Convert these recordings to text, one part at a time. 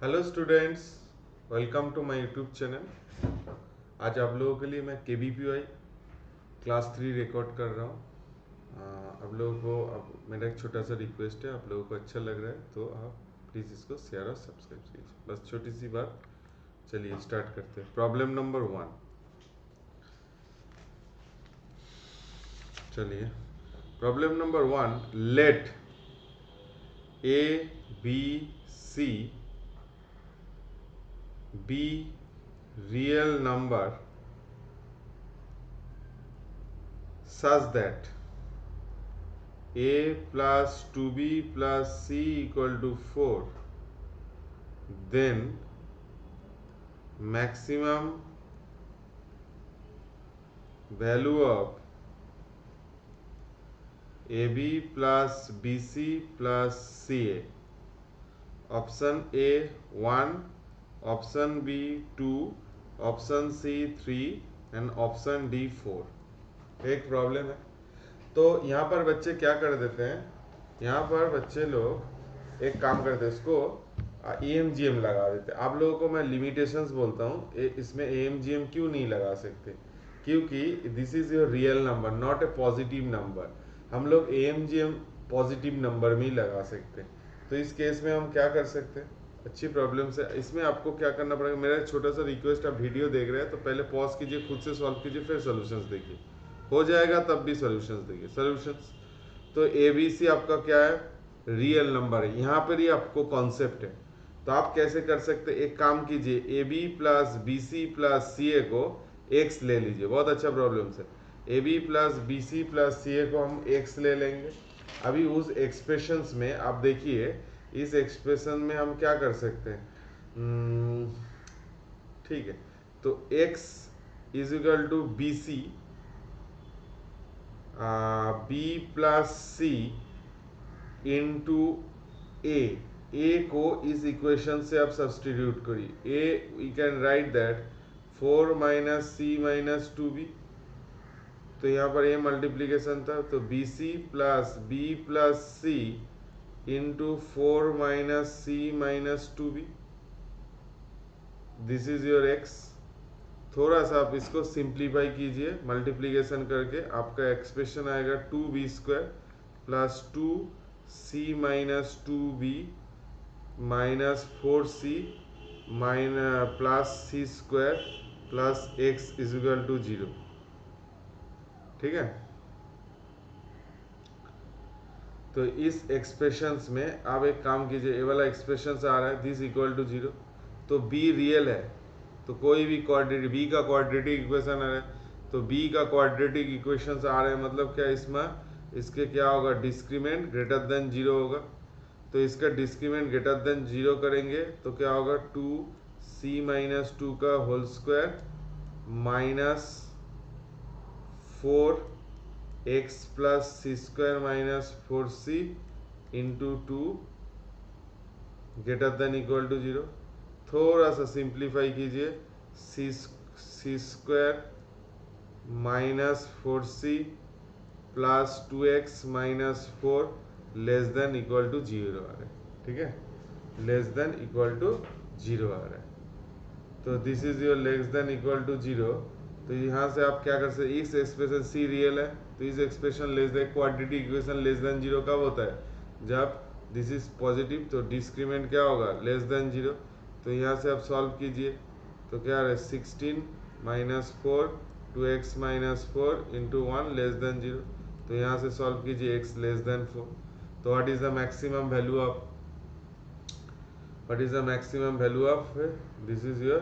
Hello students, welcome to my YouTube channel. आज आप लोगों के लिए मैं KBPY क्लास 3 रिकॉर्ड कर रहा हूँ। आप लोगों को अब मेरा एक छोटा सा रिक्वेस्ट है, आप लोगों को अच्छा लग रहा है तो आप प्लीज़ इसको शेयर और सब्सक्राइब कीजिए। बस छोटी सी बात। चलिए स्टार्ट करते हैं। Problem number 1। चलिए problem number 1। Let ABC be real number such that A plus 2B plus C equal to 4, then maximum value of AB plus BC plus CA. Option A 1, option B 2, option C 3 and option D 4। एक problem है। तो यहाँ पर बच्चे क्या कर देते हैं, यहाँ पर बच्चे लोग एक काम करते हैं, इसको EMGM लगा देते हैं। आप लोगों को मैं लिमिटेशंस बोलता हूँ, इसमें EMGM क्यों नहीं लगा सकते, क्योंकि this is your real number, not a positive number. हम लोग EMGM पॉजिटिव नंबर में ही लगा सकते हैं। तो इस केस में हम क्या कर सकते हैं, अच्छी प्रॉब्लम से इसमें आपको क्या करना पड़ेगा, मेरा एक छोटा सा रिक्वेस्ट, आप वीडियो देख रहे हैं तो पहले पॉज कीजिए, खुद से सॉल्व कीजिए, फिर सॉल्यूशंस देखिए। हो जाएगा तब भी सॉल्यूशंस देखिए। सॉल्यूशंस तो ABC आपका क्या है, रियल नंबर है। यहाँ पर ही आपको कॉन्सेप्ट है। तो आप कैसे कर सकते, एक काम कीजिए, AB plus BC plus CA को x ले लीजिए। बहुत अच्छा प्रॉब्लम से AB plus BC plus CA को हम x ले लेंगे। अभी उस एक्सप्रेशंस में आप देखिए, इस एक्सप्रेशन में हम क्या कर सकते हैं, ठीक है। तो x is equal to BC B plus C into A को इस इक्वेशन से आप सब्सटीट्यूट करिए। A we can write that 4 minus C minus 2B। तो यहाँ पर ये मल्टीप्लीकेशन था, तो BC plus B plus C into 4 minus C minus 2B। This is your x। थोड़ा सा आप इसको सिंप्लीफाई कीजिए, मल्टीप्लीकेशन करके आपका एक्सप्रेशन आएगा 2B² plus 2C minus 2B minus 4C minus plus C² plus x is equal to 0। ठीक है। तो इस एक्सप्रेशंस में आप एक काम कीजिए, ये वाला एक्सप्रेशन आ रहा है दिस इक्वल टू 0, तो B रियल है। तो कोई भी क्वाड्रेटिक B का क्वाड्रेटिक इक्वेशन आ रहा है, तो B का क्वाड्रेटिक इक्वेशन आ रहे हैं, मतलब क्या, इसमें इसके क्या होगा, डिस्क्रीमेंट ग्रेटर देन 0 होगा। तो इसका डिस्क्रीमेंट ग्रेटर देन 0 करेंगे तो क्या होगा, 2C माइनस 2 का whole square minus 4x plus C² minus 4C into 2 greater than equal to 0। थोड़ा सा सिंप्लीफाई कीजिए, C² minus 4C plus 2x minus 4 less than equal to 0 आ रहा है। ठीक है, लेस देन इक्वल टू 0 आ रहा है। तो this is your less than equal to 0। तो यहाँ से आप क्या कर सकते, इस एक्सप्रेशन C रियल है, तो इस expression less than, quadratic equation less than 0 कब होता है, जब दिस इज पॉजिटिव, तो डिस्क्रीमेंट क्या होगा, लेस देन 0। तो यहाँ से आप सॉल्व कीजिए, तो क्या आ रहा है, 16 minus 4 2x minus 4 into 1 less than 0। तो यहाँ से सॉल्व कीजिए, x लेस देन 4। तो what is the maximum value of, what is the maximum value of, this is your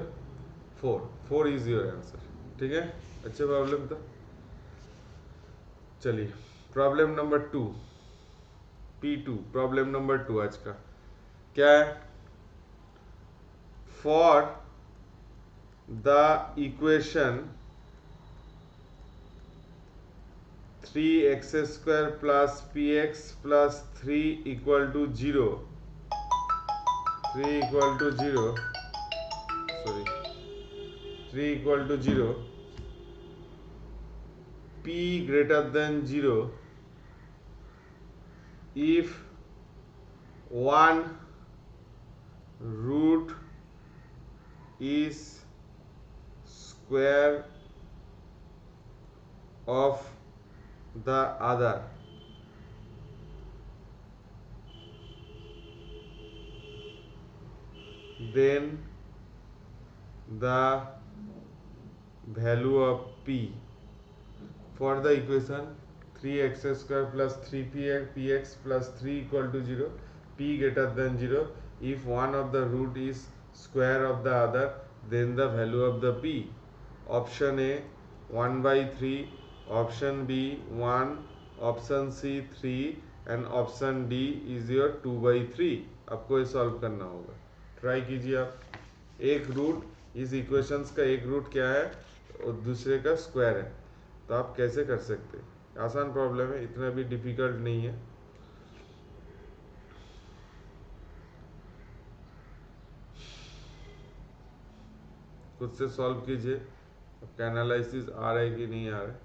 4 is your answer. ठीक है, अच्छे प्रॉब्लम था। चलिए problem number 2, P2। Problem number 2 आज का क्या है, for the equation 3x² plus px plus 3 equal to 0, 3 equal to 0, sorry 3 equal to 0, p greater than 0 if 1 root is square of the other, then the value of p. For the equation 3x square plus 3px plus 3 equal to 0, p greater than 0, if one of the root is square of the other, then the value of the p. Option A 1 by 3, option B 1, opशन C 3 and option D is your 2 by 3. आपको ये solve करना होगा, try कीजिए आप। एक root, इस equations का एक रूट क्या है और दूसरे का स्क्वायर है, तो आप कैसे कर सकते हैं? आसान प्रॉब्लम है, इतना भी डिफिकल्ट नहीं है। खुद से सॉल्व कीजिए, आपका एनालिसिस आ रहा है कि नहीं आ रहा है।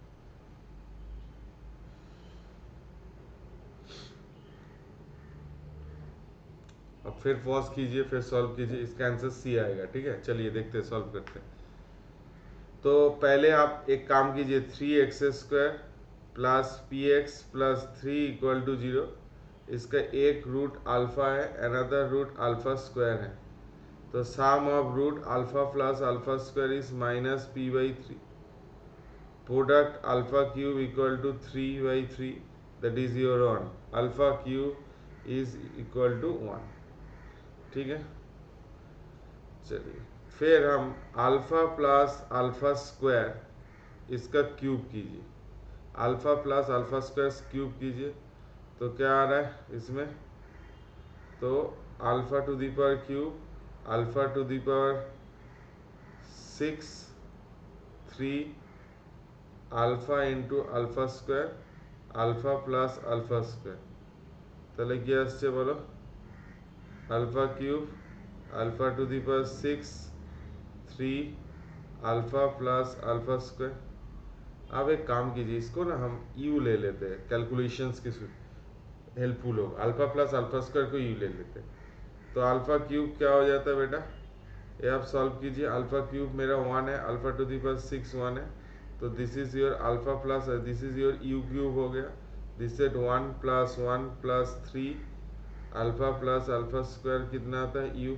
अब फिर पॉज कीजिए, फिर सॉल्व कीजिए, इसका आंसर सी आएगा। ठीक है, चलिए देखते हैं, सॉल्व करते हैं। तो पहले आप एक काम कीजिए, 3x² plus px plus 3 equal to 0, इसका एक रूट अल्फा है, अनदर रूट अल्फा स्क्वायर है, तो sum of root alpha plus alpha square is minus p by 3, product alpha cube equal to 3 by 3, that is your 1, alpha cube is equal to 1। ठीक है, चलिए फिर हम alpha plus alpha square इसका cube कीजिए, alpha plus alpha square cube कीजिए, तो क्या आ रहा है इसमें? तो alpha to the power cube, alpha to the power 6 3 alpha into alpha square, alpha plus alpha square, তাহলে কি আসছে বলো? Alpha cube, alpha to the power 6 3 alpha plus alpha square. अब एक काम कीजिए, इसको ना हम यू ले लेते हैं, कैलकुलेशंस की हेल्पफुल होगा। अल्फा प्लस अल्फा स्क्वायर को यू ले लेते हैं, तो अल्फा क्यूब क्या हो जाता है बेटा? ये आप सॉल्व कीजिए, अल्फा क्यूब मेरा 1 है, अल्फा टू दी पावर 6 1 है, तो this is your alpha plus this is your U cube हो गया। This set 1 plus 1 plus 3 alpha plus alpha square कितना आता है? यू,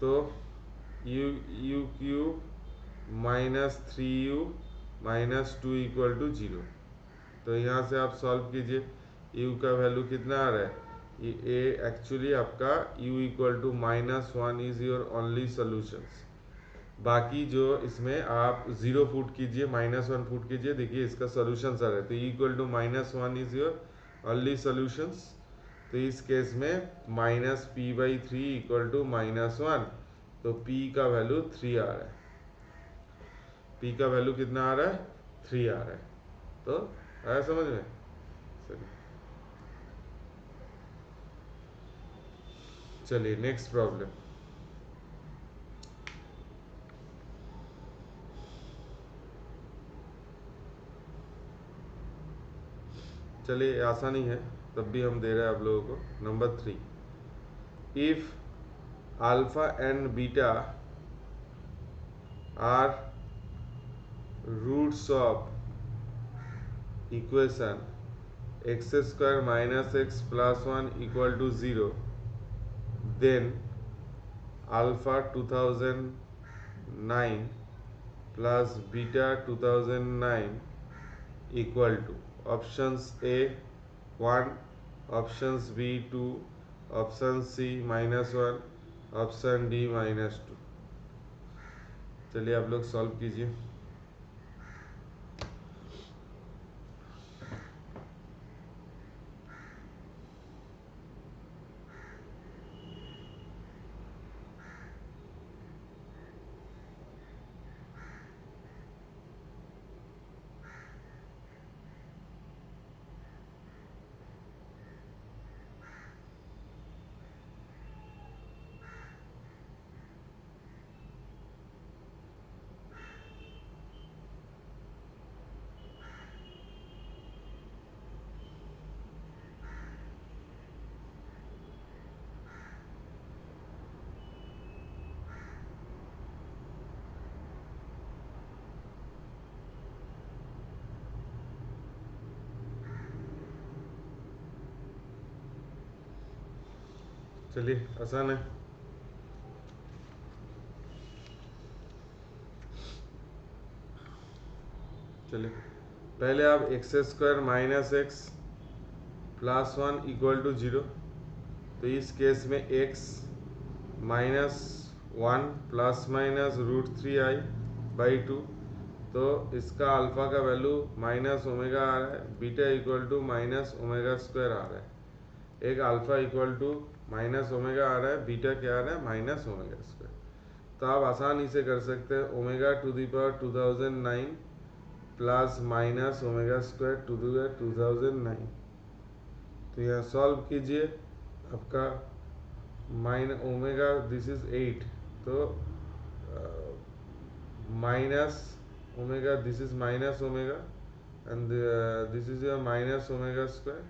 तो U cube minus 3u minus 2 equal to 0। तो यहाँ से आप सॉल्व कीजिए, u का वैल्यू कितना आ रहा है? ये एक्चुअली आपका u equal to -1 is your only solutions. बाकी जो इसमें आप 0 पुट कीजिए, -1 पुट कीजिए, देखिए इसका सॉल्यूशंस आ रहा है, तो equal to -1 is your only solutions. तो इस केस में minus P by 3 equal to -1, तो p का वैल्यू 3 आ रहा है। p का वैल्यू कितना आ रहा है? 3 आ रहा है। तो आया समझ में? चलिए नेक्स्ट प्रॉब्लम। चलिए आसानी है, तब भी हम दे रहे हैं आप लोगों को। Number 3, if alpha and beta are roots of equation x² minus x plus 1 equal to 0, then alpha 2009 plus beta 2009 equal to options A 1, options B 2, option C -1, option D -2। चलिए आप लोग सॉल्व कीजिए। चलिए आसान है। चलिए पहले आप x square minus x plus one equal to zero, तो इस केस में x minus one plus minus √3i/2, तो इसका अल्फा का वैल्यू माइनस ओमेगा आ रहा है, beta equal to minus omega square आ रहा है। एक alpha equal to minus omega आ रहा है, बीटा क्या आ रहा है, माइनस ओमेगा स्क्वायर। तो आप आसानी से कर सकते हैं omega to the power 2009 plus minus omega square to the power 2009। तो यहाँ सॉल्व कीजिए, आपका ओमेगा दिस इज 8, तो minus omega this is minus omega and this is your minus omega square,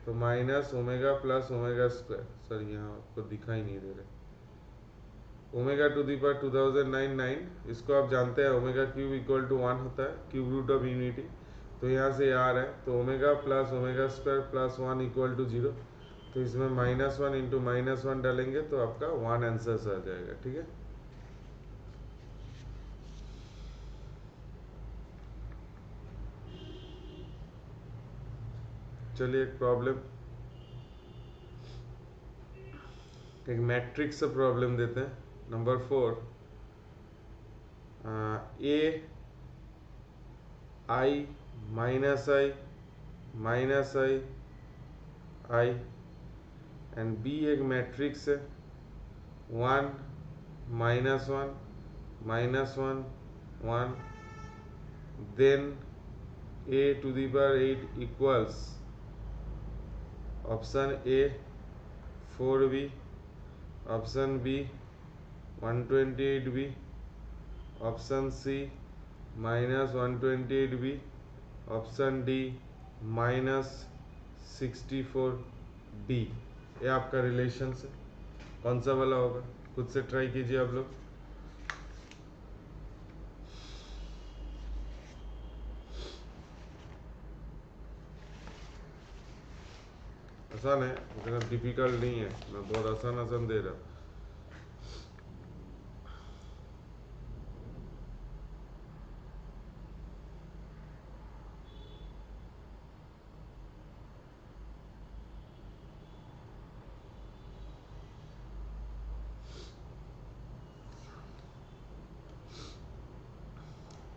तो minus omega plus omega square, sorry यहाँ आपको दिखाई नहीं दे रहा, ओमेगा टू दी पावर 2009, इसको आप जानते हैं ओमेगा क्यूब इक्वल टू 1 होता है, क्यूब रूट ऑफ यूनिटी। तो यहाँ से आ रहा है, तो omega plus omega square plus 1 equal to 0, तो इसमें -1 इंटू -1 डालेंगे तो आपका 1 आंसर आ जाएगा। ठीक है, चलिए एक प्रॉब्लम, एक मैट्रिक्स से प्रॉब्लम देते हैं। Number 4, A I minus I I and B एक मैट्रिक्स है, 1 -1 -1 1, then a to the power 8 equals option A 4b, option B 128b, option C -128b, option D -64d। ये आपका रिलेशन है, कौन सा वाला होगा, खुद से ट्राई कीजिए आप लोग। आसान है, इतना डिफिकल्ट नहीं है, मैं बहुत आसान आसान दे रहा हूँ।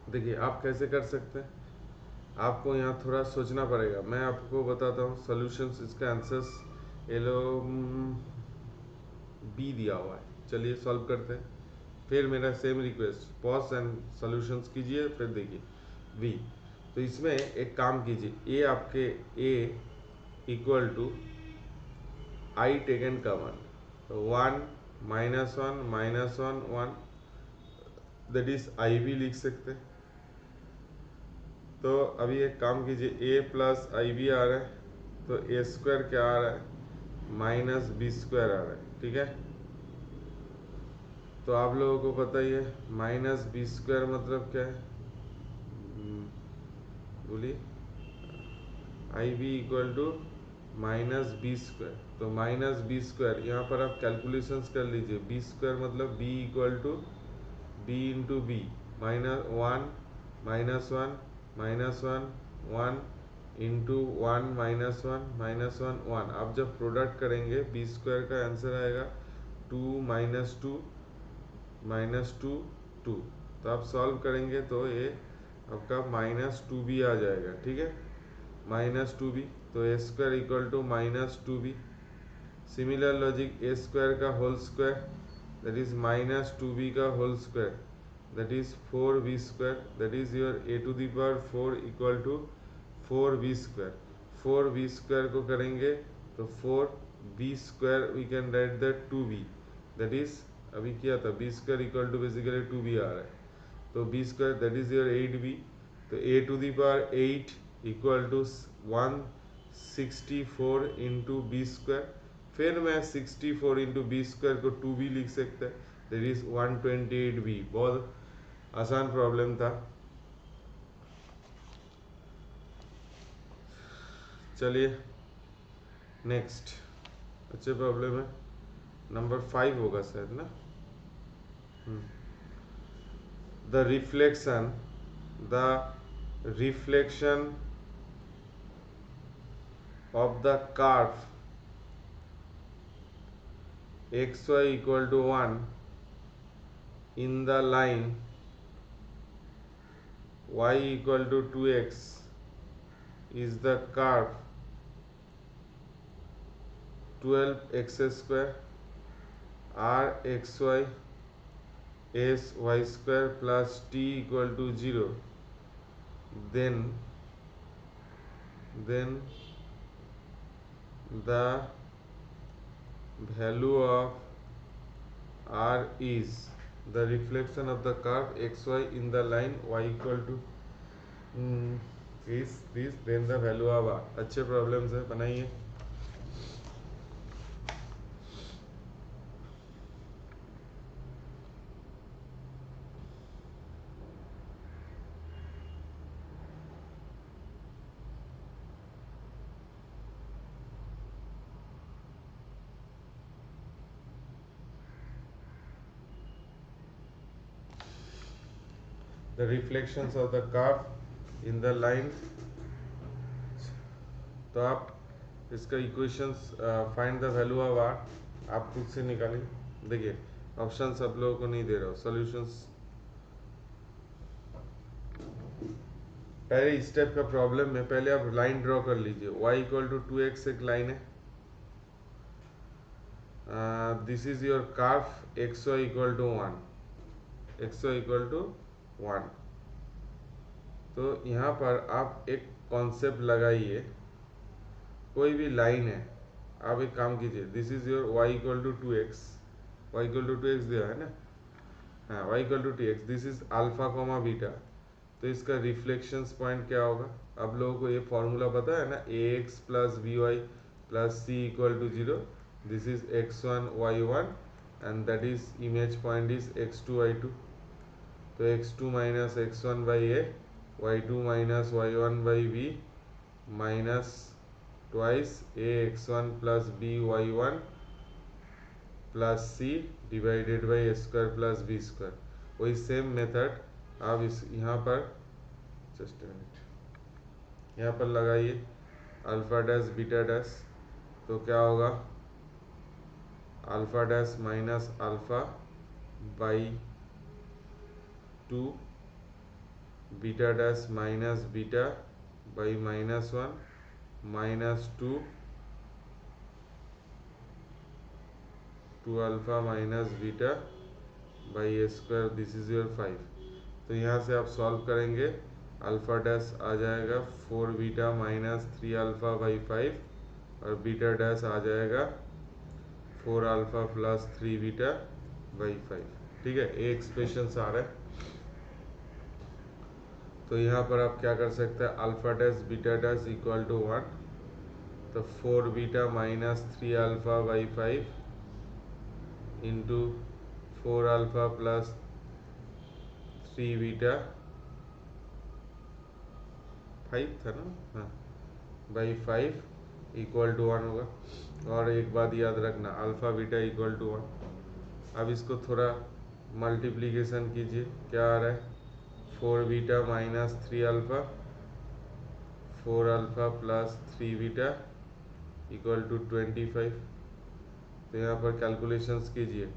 देखिए आप कैसे कर सकते हैं, आपको यहाँ थोड़ा सोचना पड़ेगा, मैं आपको बताता हूँ सॉल्यूशंस, इसका आंसर्स ये लो बी दिया हुआ है। चलिए सॉल्व करते हैं, फिर मेरा same request, pause and solutions कीजिए, फिर देखिए वी। तो इसमें एक काम कीजिए, ए आपके A equal to I taken common, 1 -1 -1 1, that is I भी लिख सकते हैं। तो अभी एक काम कीजिए, ए प्लस आई बी आ रहा है, तो ए स्क्वायर क्या आ रहा है, -b स्क्वायर आ रहा है। ठीक है, तो आप लोगों को पता ही है -b स्क्वायर मतलब क्या है, बोलिए, I B equal to -b square, तो -b स्क्वायर यहाँ पर आप कैलकुलेशंस कर लीजिए, b स्क्वायर मतलब b equal to b into B, -1 -1 -1 1 into 1 -1 -1 1। आप जब प्रोडक्ट करेंगे बी स्क्वायर का आंसर आएगा 2 -2 2। तो आप सॉल्व करेंगे तो ये आपका -2b आ जाएगा। ठीक है, -2b, तो A square equal to -2b। Similar logic, A square का whole square that is -2b का whole square, that is 4b square, that is your a to the power 4 equal to 4b square। 4b square को करेंगे तो 4b square we can write that 2b, that is अभी किया था b square equal to basically 2b आ रहा है, तो b square that is your 8b, तो a to the power 8 equal to 164 into b square, फिर मैं 64 into b square को 2b लिख सकता है, that is 128b। बहुत आसान प्रॉब्लम था। चलिए नेक्स्ट, अच्छे प्रॉब्लम है। नंबर 5 होगा शायद ना। The reflection of the curve xy equal to 1 in the line y equal to 2x is the curve 12x square r xy s y square plus t equal to 0, then the value of r is the reflection of the curve xy in the line y equal to is this, then the value of r. अच्छे problems है, बनाइए। The reflections of the curve in the line, तो आप इसका equations find the value of R आप खुद से निकालें। देखिए ऑप्शन सब लोगों को नहीं दे रहा हूँ, सॉल्यूशंस पहले स्टेप का प्रॉब्लम में पहले आप लाइन ड्रॉ कर लीजिए। y इक्वल टू 2x एक लाइन है, this is your curve xy equal to 1। तो यहाँ पर आप एक कॉन्सेप्ट लगाइए, कोई भी लाइन है, आप एक काम कीजिए, this is your y equal to 2x, y equal to 2x दिया है ना, हाँ y equal to 2x, this is alpha comma beta. तो इसका रिफ्लेक्शंस पॉइंट क्या होगा? आप लोगों को ये फॉर्मूला पता है ना, ax plus by plus c equal to 0, this is x1 y1 and that is image point is x2 y2। तो x2 minus x1 by a, y2 minus y1 by b minus twice ax1 plus by1 plus c divided by a square plus b square. वही same method आप इस यहाँ पर just minute यहाँ पर लगाइए, alpha dash beta dash, तो क्या होगा? Alpha dash minus alpha by 2, beta dash minus beta by minus 1 minus 2 alpha minus beta by A square, this is your 5। तो यहाँ से आप सॉल्व करेंगे, अल्फा डैश आ जाएगा 4 बीटा माइनस 3 अल्फा बाई 5 और बीटा डैश आ जाएगा 4 अल्फा प्लस 3 बीटा बाई 5। ठीक है, ये एक्सप्रेशन आ रहा है। तो यहाँ पर आप क्या कर सकते हैं, alpha dash beta dash equal to 1, तो 4 beta minus 3 alpha by 5 into 4 alpha plus 3 beta 5 था ना, हाँ बाई 5 इक्वल टू 1 होगा। और एक बात याद रखना, अल्फा बीटा इक्वल टू 1। अब इसको थोड़ा मल्टीप्लीकेशन कीजिए, क्या आ रहा है? 4 beta minus 3 alpha, 4 alpha plus 3 beta equal to 25। तो यहाँ पर कैलकुलेशंस कीजिए,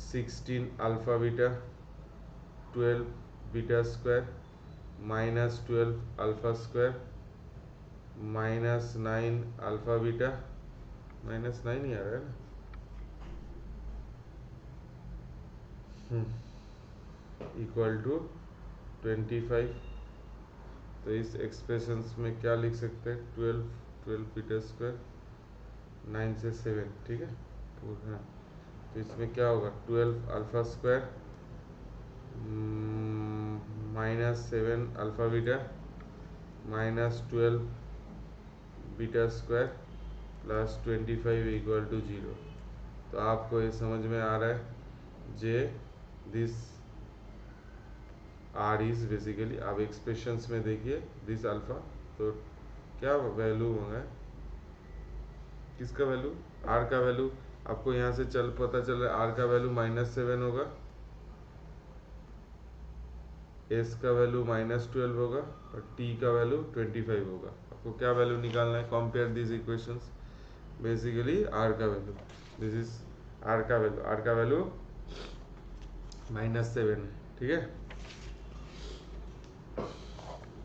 16 alpha beta 12 beta square minus 12 alpha square minus 9 alpha beta, minus 9 ही आ रहा है ना, इक्वल टू 25। तो इस एक्सप्रेशंस में क्या लिख सकते हैं? 12 बीटा स्क्वायर 9 से 7, ठीक है पूरा। तो इसमें क्या होगा? 12 alpha square minus 7 alpha beta minus 12 beta square plus 25 equal to 0। तो आपको ये समझ में आ रहा है, जे दिस आर इज बेसिकली, आप एक्सप्रेशंस में देखिए दिस अल्फा, तो क्या वैल्यू होगा, किसका वैल्यू? आर का वैल्यू आपको यहाँ से पता चल रहा है आर का वैल्यू -7 होगा, एस का वैल्यू -12 होगा और टी का वैल्यू 25 होगा। आपको क्या वैल्यू निकालना है? Compare this equations. Basically R का वैल्यू, दिस इज आर का वैल्यू, आर का वैल्यू -7 है, ठीक है।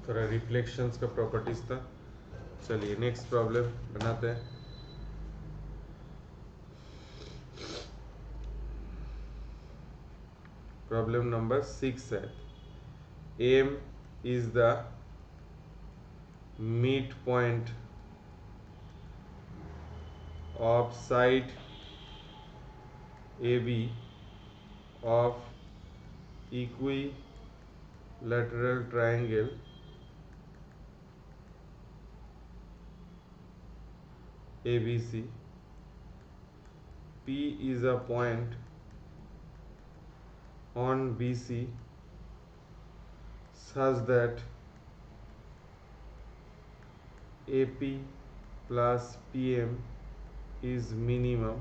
थोड़ा रिफ्लेक्शंस का प्रॉपर्टीज था। चलिए नेक्स्ट प्रॉब्लम बनाते हैं। प्रॉब्लम नंबर 6 है, M is the mid point of side AB of equilateral triangle ABC. P is a point on BC such that AP plus PM is minimum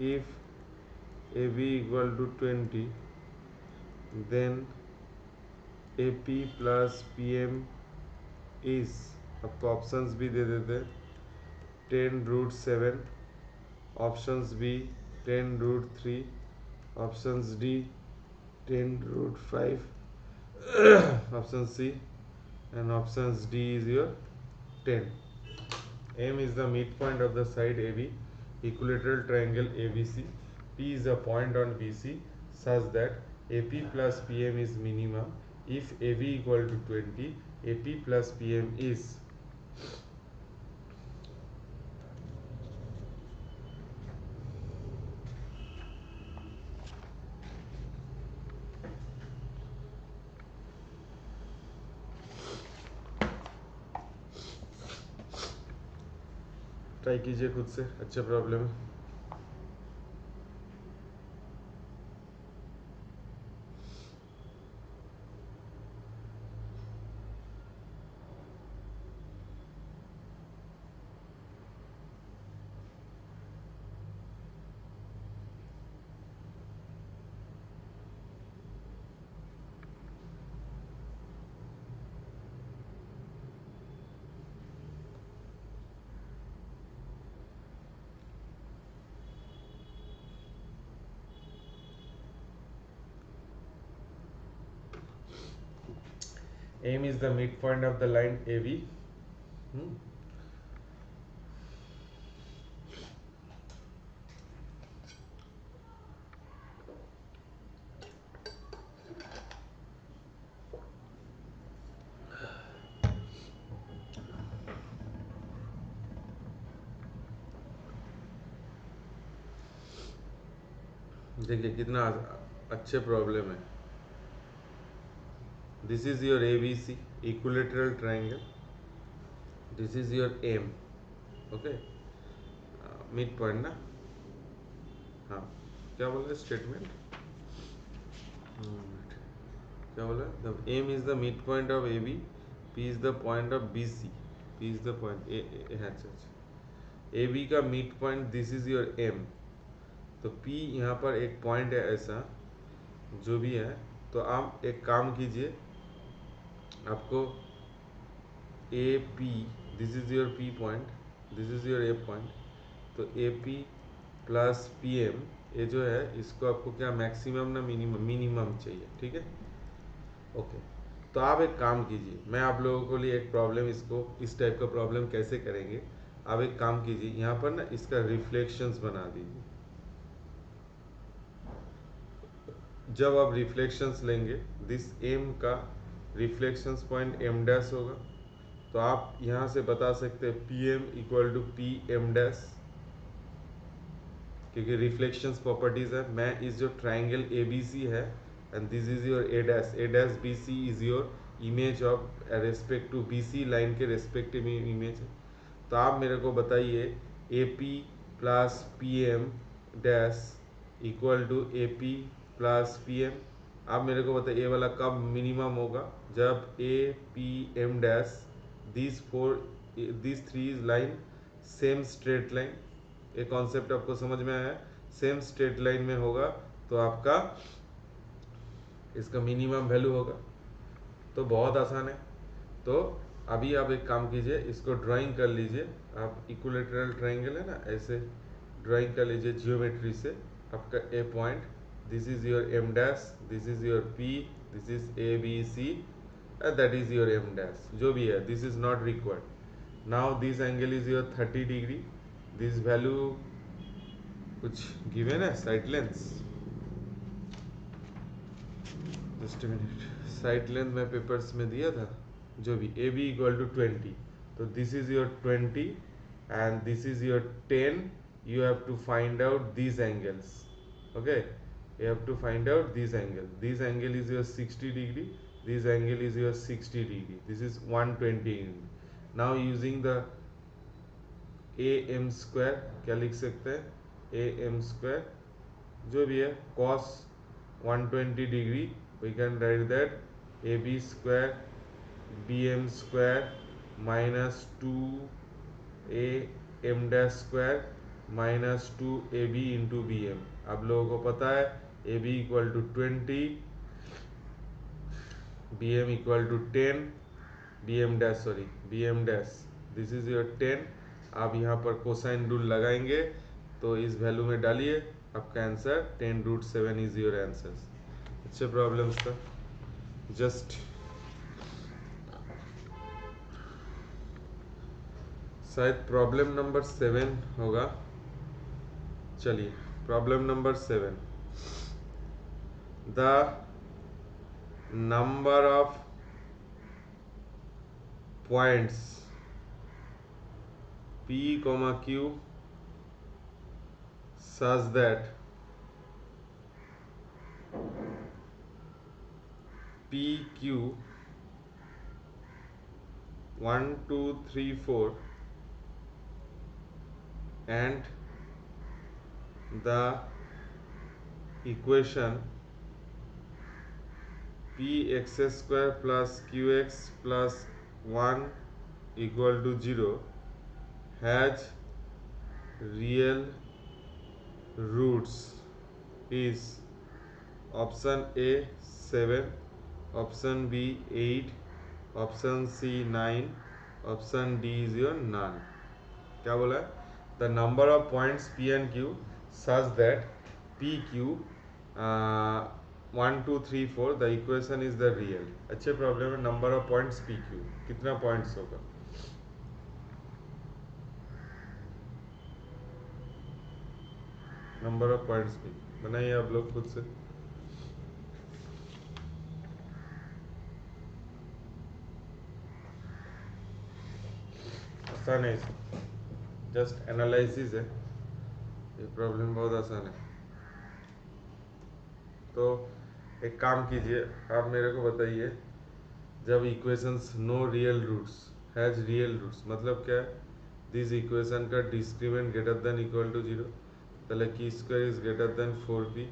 if AB equal to 20, then AP plus PM is, आपको options भी दे देते हैं, 10√7, options B 10√3, options D 10√5, option C and options D is your 10. M is the midpoint of the side AB, equilateral triangle ABC. P is a point on BC such that AP plus PM is minimum if AB equal to 20, AP plus PM is try कीजिए खुद से, अच्छा problem है। M is the midpoint of the line AB. देखिए कितना अच्छे problem है। This is your ABC, equilateral triangle. This is your M, okay? Midpoint ना, हाँ क्या बोला स्टेटमेंट, क्या बोला? The M is the midpoint of AB, P is the point of BC, P is the point अच्छा AB का midpoint, this is your M, तो P यहाँ पर एक पॉइंट है ऐसा जो भी है, तो आप एक काम कीजिए, आपको A P, this is your P point, this is your A point, तो A P plus P M ये जो है इसको आपको क्या मैक्सिमम ना मिनिमम चाहिए, ठीक है, ओके। तो आप एक काम कीजिए, मैं आप लोगों को लिए एक प्रॉब्लम, इसको इस टाइप का प्रॉब्लम कैसे करेंगे, आप एक काम कीजिए, यहाँ पर ना इसका रिफ्लेक्शंस बना दीजिए। जब आप रिफ्लेक्शंस लेंगे, दिस एम का रिफ्लेक्शंस पॉइंट एम डैश होगा, तो आप यहाँ से बता सकते हैं P M equal to P M dash, क्योंकि रिफ्लेक्शंस प्रॉपर्टीज है। मैं इस जो ट्राइंगल ए बी सी है and this is your A dash B C is your image of respect to B C line के रेस्पेक्टिव इमेज है। तो आप मेरे को बताइए A P plus P M dash equal to A P plus P M, आप मेरे को बताइए ए वाला कब मिनिमम होगा, जब A P M dash this three line same straight line, ये कॉन्सेप्ट आपको समझ में आया? सेम स्ट्रेट लाइन में होगा तो आपका इसका मिनिमम वैल्यू होगा। तो बहुत आसान है। तो अभी आप एक काम कीजिए, इसको ड्राइंग कर लीजिए। आप इक्विलेटरल ट्रायंगल है ना, ऐसे ड्राइंग कर लीजिए जियोमेट्री से। आपका A point, this is your M dash, this is your P, this is A B C, that is your M dash, जो भी है, this is not required. Now this angle is your 30 degree, this value कुछ given है, side length, just a minute, side length मैं papers में दिया था, जो भी, ए बी इक्वल टू 20, तो this is your 20 and this is your 10. You have to find out these angles. Okay, you have to find out this angle. This angle is your 60 degree, this angle is your 60 degree, this is 120 degree. Now using the am square, क्या लिख सकते हैं, am square, जो भी है, cos 120 degree, we can write that ab square bm square minus 2 A M dash square minus 2 A B into B M. आप लोगों को पता है A B equal to 20, B M equal to 10, B M dash, sorry B M dash, this is your 10। आप यहाँ पर cosine rule लगाएंगे तो इस वैल्यू में डालिए, आपका आंसर 10√7 इज योर आंसर। अच्छे प्रॉब्लम्स था, जस्ट शायद प्रॉब्लम नंबर 7 होगा। चलिए problem number 7, the number of points P, Q such that PQ 1 2 3 4 and the equation px square plus qx plus 1 equal to 0 has real roots is option A 7, option B 8, option C 9, option D is your none। क्या बोला है? The number of points P and Q such that PQ 1 2 3 4 the equation is the real. अच्छे problem है। Number of points PQ, कितना points होगा? Number of points P बनाइए आप लोग खुद से। आसान है, जस्ट एनालिसिस है, ये प्रॉब्लम बहुत आसान है। तो एक काम कीजिए, आप मेरे को बताइए, जब equations no real roots has real roots मतलब क्या है? दिस इक्वेशन का discriminant greater than equal to 0, তাহলে Q square is greater than 4p,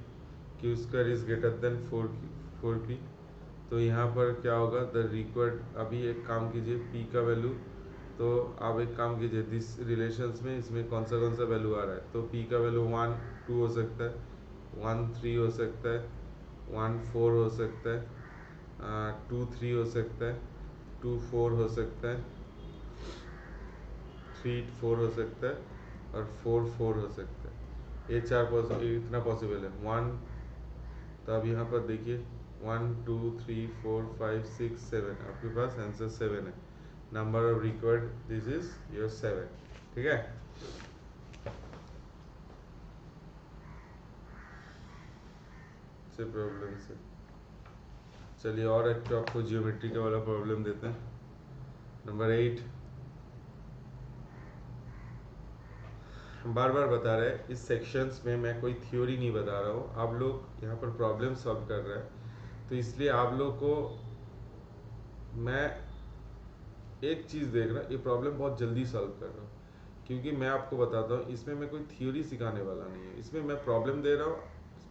Q square is greater than 4p। तो यहाँ पर क्या होगा? द रिक्वायर्ड, अभी एक काम कीजिए, p का वैल्यू, तो आप एक काम कीजिए, दिस रिलेशंस में इसमें कौन सा वैल्यू आ रहा है, तो p का वैल्यू 1 2 हो सकता है, 1 3 हो सकता है, 1 4 हो सकता है, 2 3 हो सकता है, 2 4 हो सकता है, 3 4 हो सकता है और 4 4 हो सकता है। ये इतना पॉसिबल है। 1, तो अब यहाँ पर देखिए 1 2 3 4 5 6 7, आपके पास आंसर 7 है। Number of required, this is your 7। ठीक है, से प्रॉब्लम से चलिए और एक तो आपको जियोमेट्री का वाला प्रॉब्लम देते हैं। नंबर 8, बार बार बता रहे हैं, इस सेक्शंस में मैं कोई थ्योरी नहीं बता रहा हूँ, आप लोग यहाँ पर प्रॉब्लम सॉल्व कर रहे हैं, तो इसलिए आप लोग को मैं एक चीज़ देख रहा, ये प्रॉब्लम बहुत जल्दी सॉल्व कर रहा हूँ, क्योंकि मैं आपको बताता हूँ इसमें मैं कोई थ्योरी सिखाने वाला नहीं है, इसमें मैं प्रॉब्लम दे रहा हूँ,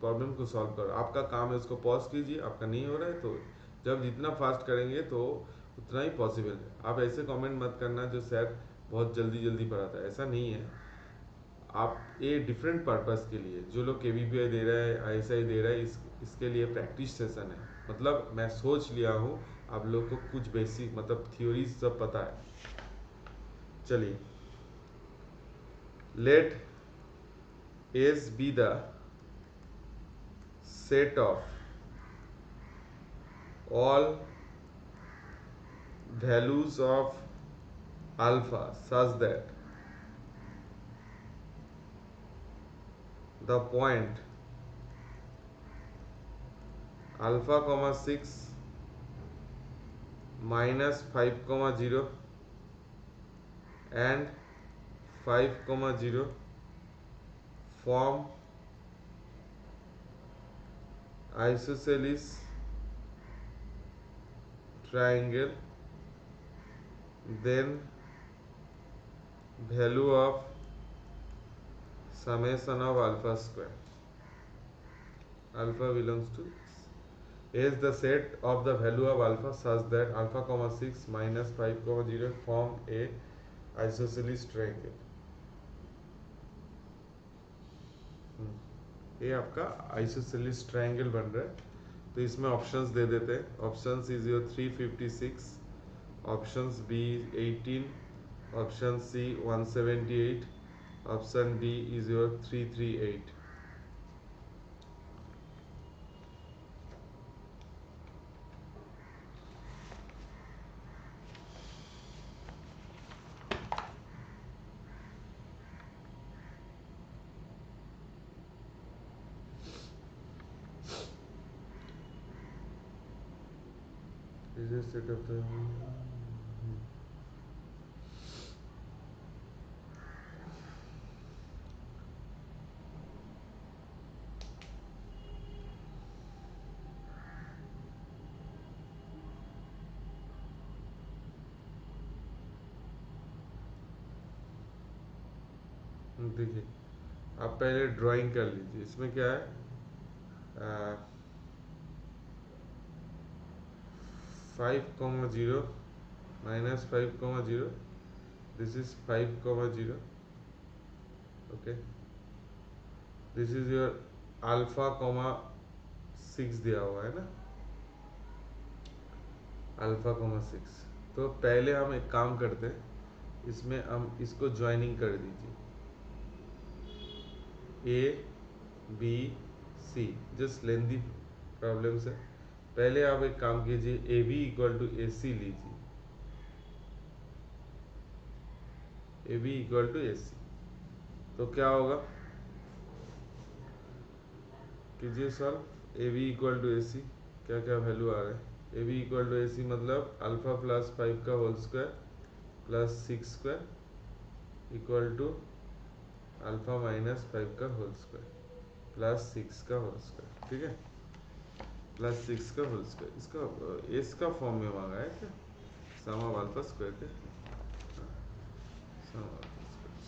प्रॉब्लम को सॉल्व कर रहा हूँ। आपका काम है उसको पॉज कीजिए, आपका नहीं हो रहा है तो जब जितना फास्ट करेंगे तो उतना ही पॉसिबल है। आप ऐसे कमेंट मत करना जो सर बहुत जल्दी जल्दी पढ़ाता है, ऐसा नहीं है। आप ये डिफरेंट पर्पस के लिए, जो लोग KVPI दे रहा है, ISI दे रहा है, इसके लिए प्रैक्टिस सेशन है। मतलब मैं सोच लिया हूँ आप लोग को कुछ बेसिक मतलब थ्योरी सब पता है। चलिए, let S be the set of all values of alpha such that the point alpha comma 6 minus 5 comma 0 and 5 comma 0 form isosceles triangle, then value of summation of alpha square alpha belongs to is the set of the value of alpha such that alpha comma 6 minus 5 comma 0 form a isosceles triangle। ये आपका isosceles triangle बन रहा है। तो इसमें options दे देते हैं। Options is your 356, options B 18, option C 178, option D is your 338। Is a set of the देखिए, आप पहले ड्राइंग कर लीजिए। इसमें क्या है, 5,0 minus 5,0, this is 5,0, okay, this is your alpha comma 6 दिया हुआ है ना, अल्फा comma 6। तो पहले हम एक काम करते हैं, इसमें हम इसको ज्वाइनिंग कर दीजिए, ABC, जस्ट लेंदी प्रॉब्लम से। पहले आप एक काम कीजिए, AB इक्वल टू AC लीजिए, AB इक्वल टू AC। तो क्या होगा, कीजिए solve. AB equal to AC, क्या क्या वैल्यू आ रहा है। AB इक्वल टू AC मतलब अल्फा प्लस 5 का whole square plus 6 square equal to alpha minus 5 का होल स्क्वायर प्लस 6 का होल स्क्वायर, ठीक है, प्लस 6 का होल स्क्वायर। इसका इसका फॉर्म में मांगा है क्या, सम ऑफ अल्फा स्क्वायर के, सम ऑफ अल्फा स्क्वायर,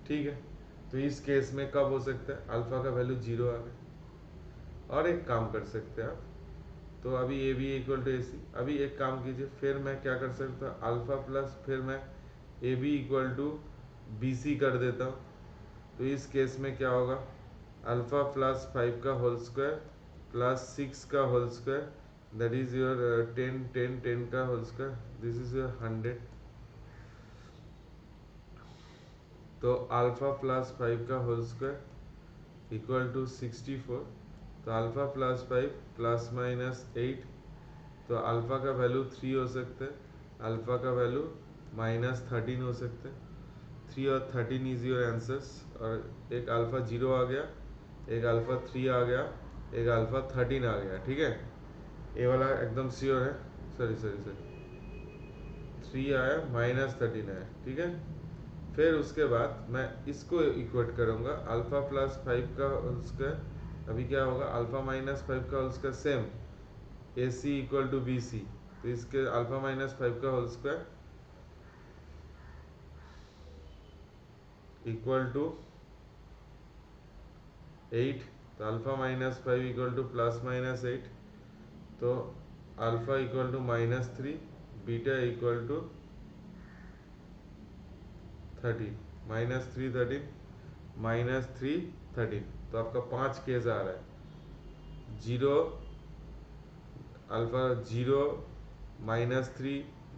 ठीक है। तो इस केस में कब हो सकता है, अल्फा का वैल्यू 0 आ गया। और एक काम कर सकते हैं आप, तो अभी ए बी इक्वल टू ए सी। अभी एक काम कीजिए, फिर मैं क्या कर सकता हूँ, अल्फा प्लस फिर मैं A B equal to B C कर देता हूँ। तो इस केस में क्या होगा, अल्फा प्लस 5 का होल स्क्वायर प्लस 6 का whole square, that is your 10 का whole square, this is your 100। तो अल्फा प्लस 5 का होल स्क्वायर इक्वल टू 64। तो अल्फा प्लस 5 प्लस माइनस 8, तो अल्फा का वैल्यू 3 हो सकता है, अल्फा का वैल्यू माइनस 13 हो सकता है। 3 और 13 इज योर आंसर्स। और एक अल्फा 0 आ गया, एक अल्फा 3 आ गया, एक अल्फा 13 आ गया, ठीक है। ये वाला एकदम श्योर है, सॉरी सॉरी सॉरी, 3 आया माइनस 13 आया, ठीक है। फिर उसके बाद मैं इसको इक्वेट करूंगा, अल्फा प्लस 5 का होल स्क्वायर, अभी क्या होगा, अल्फा माइनस 5 का whole square same, A C equal to B C. तो इसके अल्फा माइनस 5 का होल स्क्वायर इक्वल टू 8। तो alpha minus 5 equal to plus minus 8। तो alpha equal to minus 3, beta equal to 13, -3 13, -3 13, तो आपका 5 केस आ रहा है। 0 अल्फा 0 -3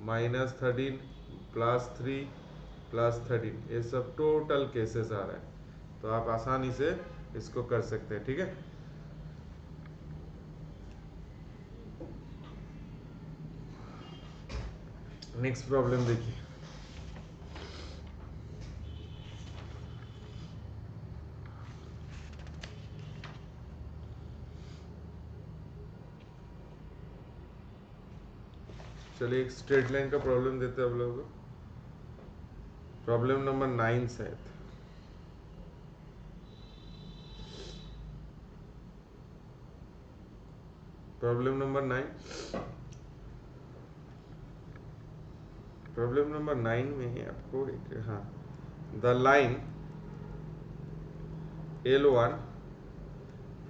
-13 +3 +13, ये सब टोटल केसेस आ रहा है, तो आप आसानी से इसको कर सकते हैं। ठीक है, नेक्स्ट प्रॉब्लम देखिए। चलिए एक स्ट्रेट लाइन का प्रॉब्लम देते हैं आप लोगों को। प्रॉब्लम नंबर 9 शायद। प्रॉब्लम नंबर 9, प्रॉब्लम नंबर 9 में आपको एक, हाँ, the line L1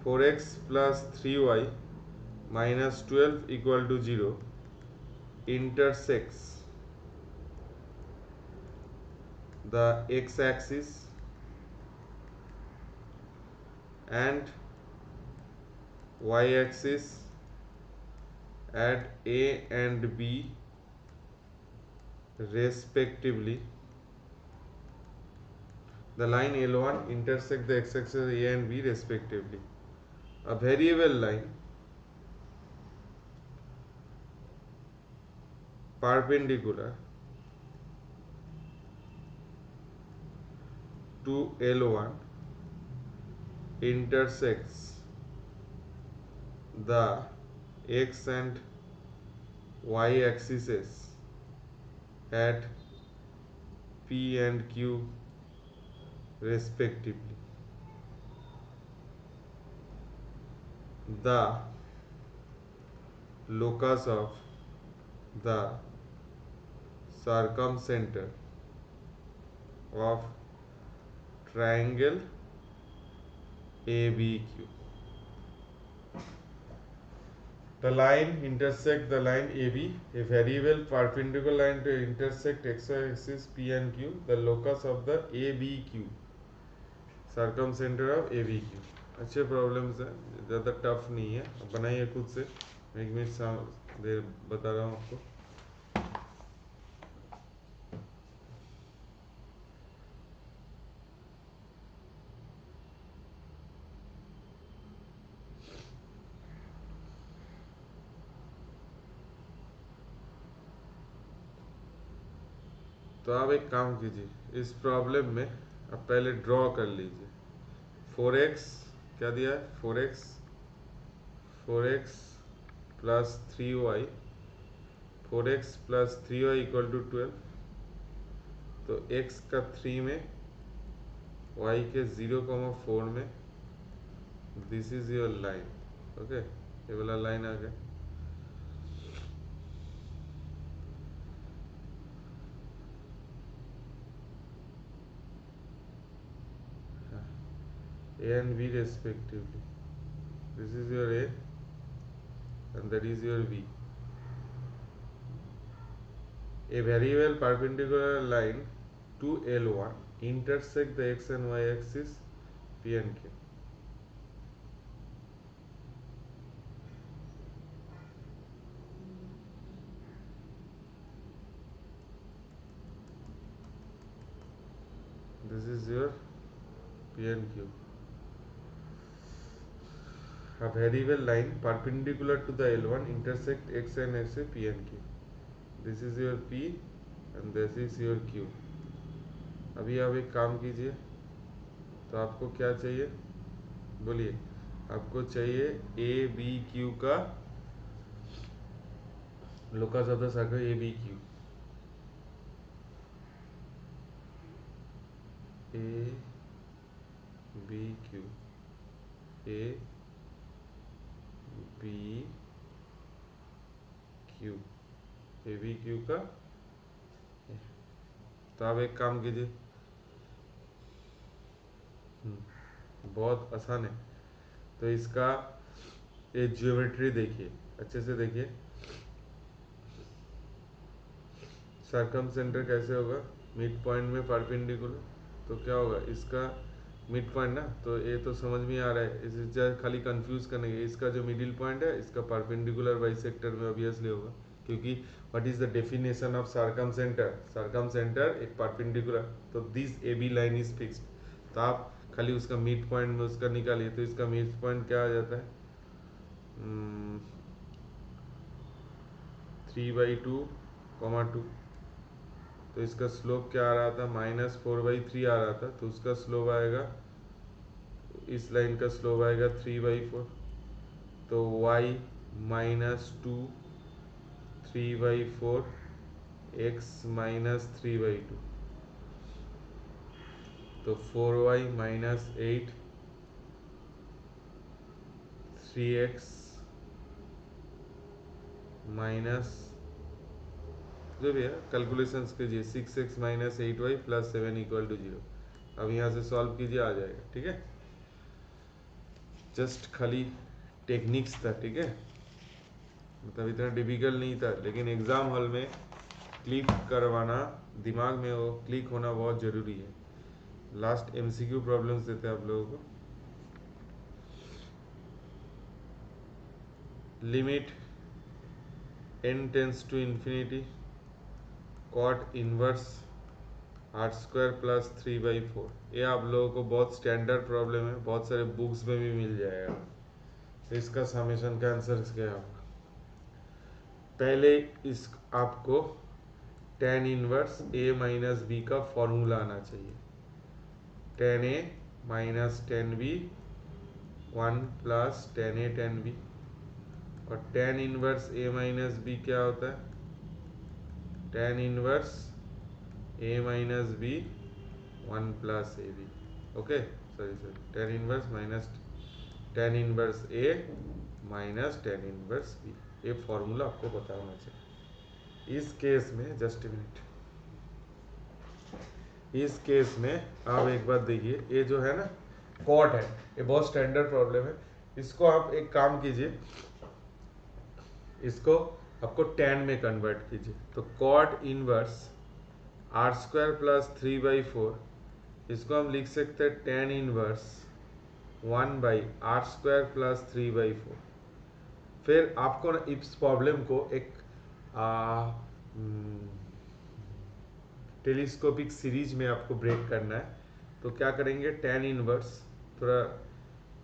4x plus 3y minus 12 equal to 0 intersects the x-axis and y-axis at A and B respectively. The line L1 intersect the x-axis A and B respectively. A variable line perpendicular to L1 intersects the x and y axes at P and Q respectively. The locus of the circumcenter of triangle ABQ. The line intersect the line AB, a variable perpendicular line to intersect x axis P and Q. The locus of the ABQ, circumcenter of ABQ. अच्छे problems हैं, ज़्यादा tough नहीं है, बनाइए खुद से। मैं 1 minute देर बता रहा हूँ आपको। तो आप एक काम कीजिए, इस प्रॉब्लम में आप पहले ड्रॉ कर लीजिए। 4x क्या दिया है, 4x plus 3y, 4x plus 3y equal to 12, तो x का 3 में, y के 0,4 में, this is your line. Okay, ये वाला लाइन आ गया। A and B respectively. This is your A and that is your B. A variable perpendicular line to L1 intersect the x and y axis P and Q. This is your P and Q. A variable line perpendicular to the L1 intersect x and axis P and Q. This is your P and this is your Q. अभी आप एक काम कीजिए, तो आपको क्या चाहिए बोलिए। आपको चाहिए ए बी क्यू का locus of the circle A B Q. A B Q, A B Q, A B Q का। तो आप एक काम कीजिए, बहुत आसान है। तो इसका ये ज्योमेट्री देखिए, अच्छे से देखिए। सर्कम सेंटर कैसे होगा, मिड पॉइंट में परपेंडिकुलर, तो क्या होगा इसका मिड पॉइंट ना, तो ये तो समझ में आ रहा है, इसे खाली कंफ्यूज करने के, इसका जो मिडिल पॉइंट है इसका परपेंडिकुलर बाइसेक्टर में ऑब्वियसली होगा, क्योंकि what is the definition of circumcentre, circumcentre एक परपेंडिकुलर, तो this A B line is fixed, तो आप खाली उसका मिड पॉइंट में उसका निकालिए, तो इसका मिड पॉइंट क्या आ जाता है 3/2, 2, तो इसका स्लोप क्या आ रहा था -4/3 आ रहा था, तो उसका स्लोप आएगा, इस लाइन का स्लोप आएगा 3/4, तो y -2 3/4 x -3/2, तो 4y -8 3x माइनस, जो भी है कैलकुलेशंस कीजिए, 6x -8y + 7 = 0। अब यहाँ से सॉल्व कीजिए, आ जाएगा, ठीक है। जस्ट खाली टेक्निक्स था, ठीक है, मतलब इतना डिफिकल्ट नहीं था, लेकिन एग्ज़ाम हॉल में क्लिक करवाना, दिमाग में वो क्लिक होना बहुत ज़रूरी है। लास्ट एमसीक्यू प्रॉब्लम्स देते हैं आप लोगों को। Limit n tends to infinity cot inverse r² + 3/4, ये आप लोगों को बहुत स्टैंडर्ड प्रॉब्लम है, बहुत सारे बुक्स में भी मिल जाएगा, तो इसका समेशन का आंसर क्या होगा। पहले इस आपको tan इनवर्स a - b का फॉर्मूला आना चाहिए, tan a - tan b 1 + tan a tan b, और tan इनवर्स a - b क्या होता है, tan inverse a - b 1 + ab, okay, sorry tan inverse minus tan inverse a - tan inverse b, ये formula आपको पता होना चाहिए। इस केस में जस्ट मिनट, इस केस में आप एक बात देखिए, ये जो है ना कॉट है, ये बहुत स्टैंडर्ड प्रॉब्लम है, इसको आप एक काम कीजिए, इसको आपको tan में कन्वर्ट कीजिए, तो कॉट इनवर्स r² + 3/4, इसको हम लिख सकते हैं tan इनवर्स 1/r² + 3/4। फिर आपको ना इस प्रॉब्लम को एक टेलीस्कोपिक सीरीज में आपको ब्रेक करना है, तो क्या करेंगे, tan इनवर्स, थोड़ा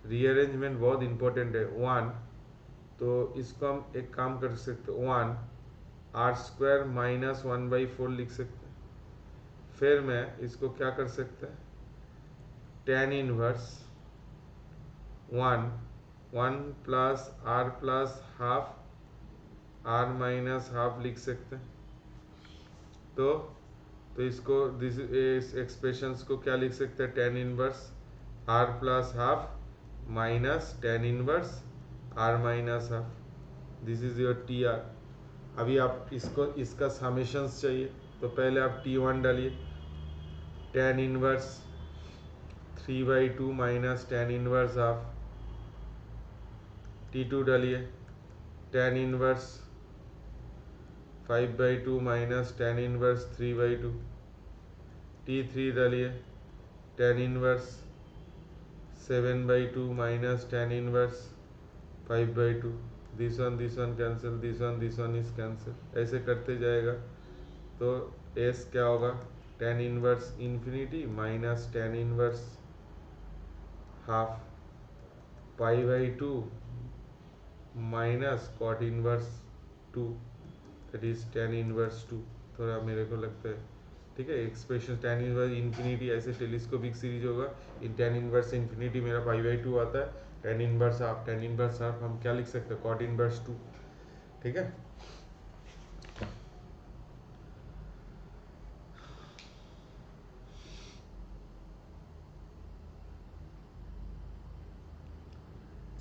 रीअरेंजमेंट बहुत इंपॉर्टेंट है, 1, तो इसको हम एक काम कर सकते हैं, 1 r² - 1/4 लिख सकते हैं। फिर मैं इसको क्या कर सकते हैं, tan inverse 1 1 + r + half r - half लिख सकते हैं, तो इसको इस एक्सप्रेशंस को क्या लिख सकते हैं, tan inverse r + half minus tan inverse r - half, this is your TR। अभी आप इसको इसका समेशंस चाहिए, तो पहले आप T1 डालिए, tan inverse 3/2 minus tan inverse half, T2 डालिए, tan inverse 5/2 minus tan inverse 3/2, T3 डालिए, tan inverse 7/2 minus tan inverse 5/2, this one cancel, this one is cancel, ऐसे करते जाएगा, तो एस क्या होगा, tan inverse infinity minus tan inverse half π/2 minus cot inverse 2, that is tan inverse 2, थोड़ा मेरे को लगता है, ठीक है, एक्सप्रेशन tan इनवर्स इन्फिनिटी ऐसे टेलीस्कोपिक सीरीज होगा, इन tan इनवर्स इन्फिनिटी मेरा π/2 आता है, tan इनवर्स हाफ हम क्या लिख सकते हैं, cot इनवर्स 2, ठीक है।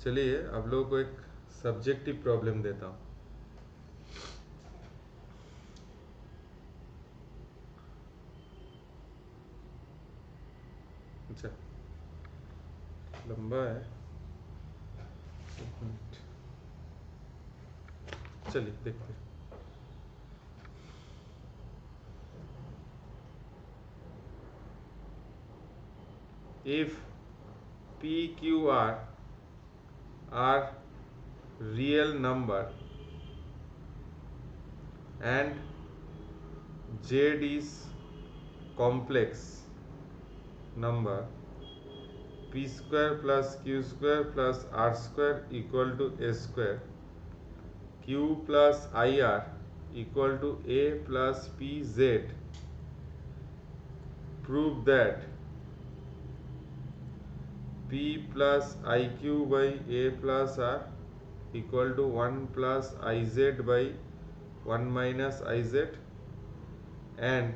चलिए आप लोगों को एक सब्जेक्टिव प्रॉब्लम देता हूँ। अच्छा, लंबा है, चलिए देखते हैं। if p q are real number and z is complex number, p square plus q square plus r square equal to a square, q plus ir equal to a plus pz, prove that p plus iq by a plus r equal to 1 plus iz by 1 minus iz, and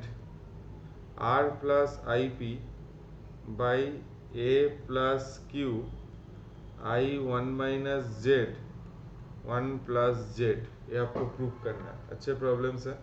r plus ip by a plus q i 1 minus z 1 plus Z, ये आपको prove करना है। अच्छे problems है।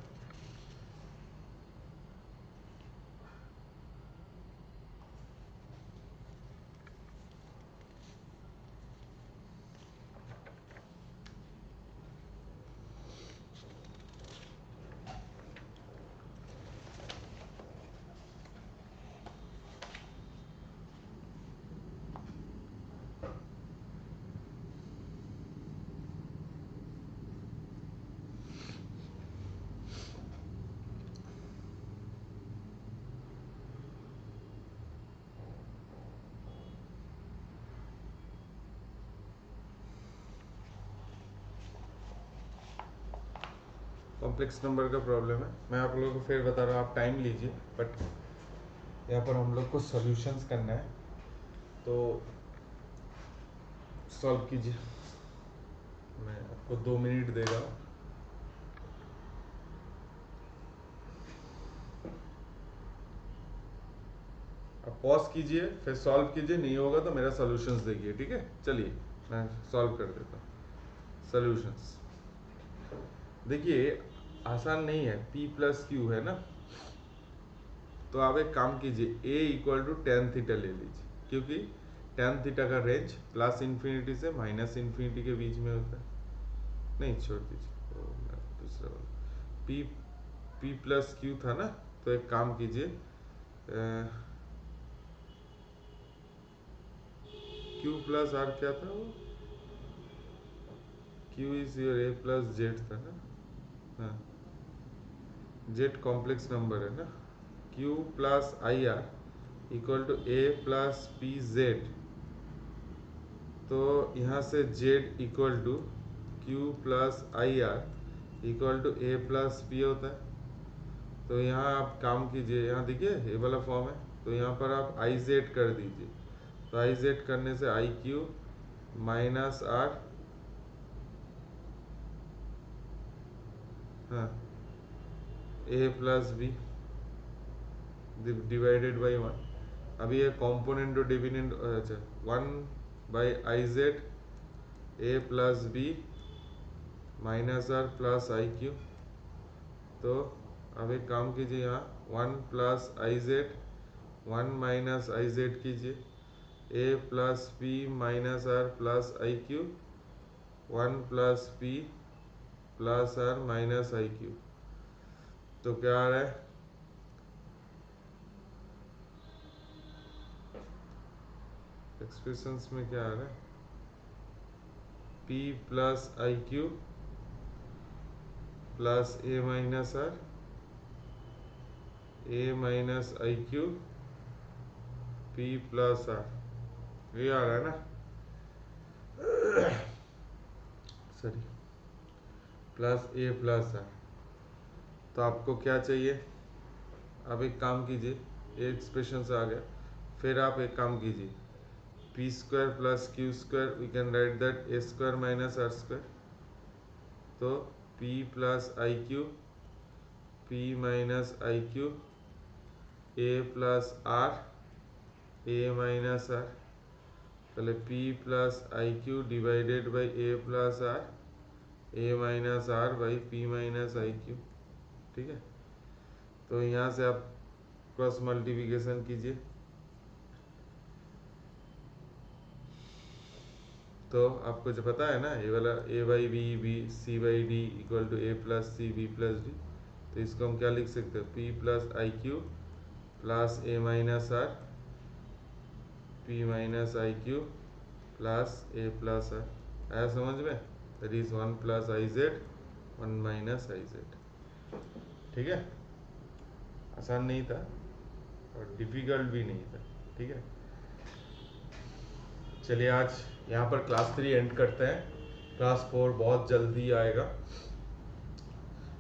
Complex number का problem है, मैं आप लोगों को फिर बता रहा हूँ, आप टाइम लीजिए, बट यहाँ पर हम लोग को सॉल्यूशंस करना है, तो सॉल्व कीजिए। मैं आपको 2 मिनट देगा। आप पॉज कीजिए, फिर सॉल्व कीजिए, नहीं होगा तो मेरा सॉल्यूशंस देखिए, ठीक है। चलिए मैं सॉल्व कर देता हूँ। सॉल्यूशंस देखिए, आसान नहीं है, p प्लस क्यू है ना, तो आप एक काम कीजिए, a equal to tan theta ले लीजिए, क्योंकि टेन थीटा का रेंज प्लस इन्फिनिटी से माइनस इन्फिनिटी के बीच में होता है। नहीं, छोड़ दीजिए, दूसरा वाला p प्लस क्यू था ना, तो एक काम कीजिए, q प्लस r क्या था वो, q is your a plus Z था ना, हाँ, जेड कॉम्प्लेक्स नंबर है ना, q plus I R equal to a plus P Z, तो यहाँ से z equal to q plus I R equal to a plus P होता है। तो यहाँ आप काम कीजिए, यहाँ देखिए ये वाला फॉर्म है, तो यहाँ पर आप आई जेड कर दीजिए, तो आई जेड करने से आई क्यू माइनस आर, हाँ, A plus B divided by 1। अभी ये कॉम्पोनेंट और डिविडेंड, अच्छा, 1 by I Z A plus B minus R plus I Q. तो अब एक काम कीजिए, यहाँ 1 plus I Z 1 minus I Z कीजिए, A plus P minus R plus I Q 1 plus P plus R minus I Q. तो क्या आ रहा है, एक्सप्रेशंस में क्या आ रहा है, p plus I Q plus A minus R, A minus I Q p plus R, ये आ रहा है ना, sorry, plus A plus R. तो आपको क्या चाहिए, अब एक काम कीजिए, ये एक्सप्रेशन से आ गया, फिर आप एक काम कीजिए, P square plus Q square, we can write that A square minus R square. तो p plus I Q P minus I Q A plus R A minus R, पहले p plus I Q divided by A plus R A minus R by P minus I Q, ठीक है। तो यहाँ से आप cross multiplication कीजिए, तो आपको जो पता है ना, ये वाला a by B B C by D equal to A plus C B plus D, तो इसको हम क्या लिख सकते हैं, p plus I Q plus A minus R P minus I cube plus A plus I, आया समझ में? That is 1 plus I Z 1 minus I Z. ठीक है, आसान नहीं था और डिफिकल्ट भी नहीं था। ठीक है, चलिए आज यहाँ पर क्लास 3 एंड करते हैं। क्लास 4 बहुत जल्दी आएगा।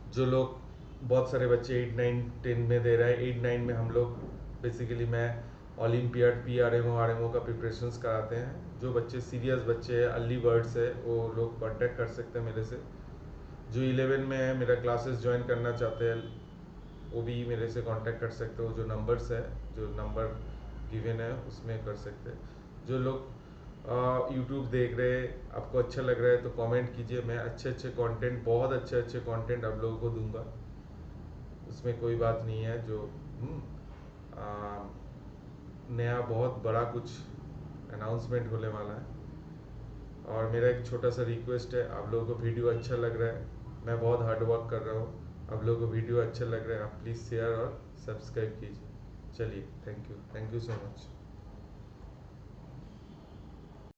जो लोग, बहुत सारे बच्चे 8, 9, 10 में दे रहे हैं। 8, 9 में हम लोग बेसिकली मैं ओलंपियाड PRMO RMO का प्रिपरेशंस कराते हैं। जो बच्चे सीरियस बच्चे हैं, अर्ली बर्ड्स है, वो लोग कांटेक्ट कर सकते हैं मेरे से। जो 11 में है, मेरा क्लासेस ज्वाइन करना चाहते हैं, वो भी मेरे से कांटेक्ट कर सकते हो। जो नंबर्स है, जो नंबर गिवन है उसमें कर सकते हैं। जो लोग यूट्यूब देख रहे हैं, आपको अच्छा लग रहा है तो कमेंट कीजिए। मैं अच्छे कंटेंट, बहुत अच्छे कंटेंट आप लोगों को दूंगा, उसमें कोई बात नहीं है। जो नया बहुत बड़ा कुछ अनाउंसमेंट होने वाला है। और मेरा एक छोटा सा रिक्वेस्ट है, आप लोगों को वीडियो अच्छा लग रहा है, मैं बहुत हार्ड वर्क कर रहा हूँ, आप लोगों को वीडियो अच्छा लग रहा है, आप प्लीज़ शेयर और सब्सक्राइब कीजिए। चलिए, थैंक यू सो मच।